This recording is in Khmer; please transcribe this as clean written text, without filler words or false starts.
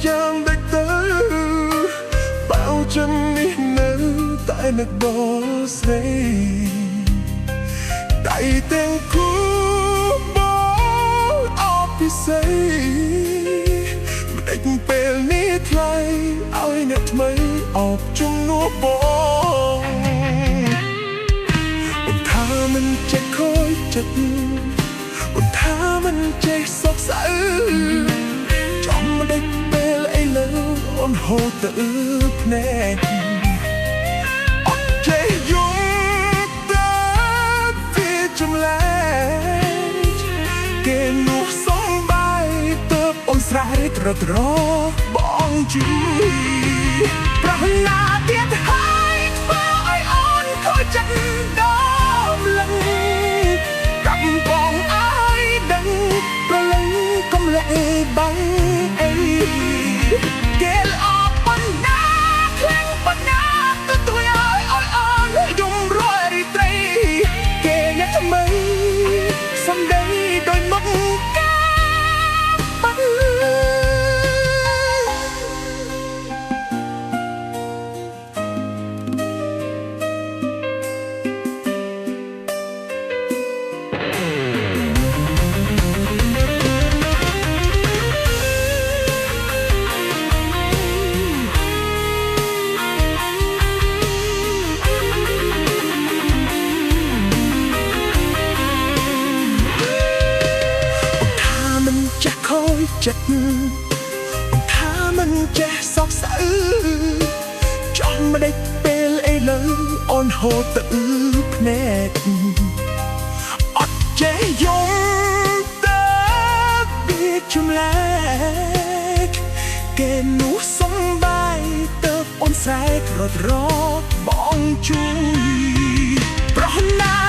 យ៉ាងដឹកទៅបើchânនេះនៅតែនឹកបងស្រីដៃទាំងគូបងអបពិសេមិនដេចពេលនេះថ្លៃឲ្យអ្នកថ្មីអបជំនួសបងមិនថាមិនចេះខូចចិត្តមិនថាមិនចេះសោកសៅចំមិនដេចពេលឥឡូវអូនហូរទៅភ្នែកអត់ចេះយល់ទៅវាចម្លែកគេនោះសំបាយទៅអូនស្រែកត្រត្របងជួយប្រហណាទៀតហើយធ្វើឲ្យអូនខូចចិត្តដល់លឹងកំបងអើយដឹងប្រលឹងកុំលែបាំងអីគេល្អប៉ុណ្ណាខ្លាំងប៉ុណ្ណាទទួលឲ្យអូនយំរយត្រីគេអ្នកថ្មីសំដីដោយមុខការបាត់ចិត្តមិនថាមិនចេះសោកសៅចង់មិនដេចពេលឥឡូវអូនហូរទៅភ្នែកអត់ចេះយល់ទៅវាចម្លែកគេនោះសំបាយទៅអូនស្រែករត់របងជួយប្រហណា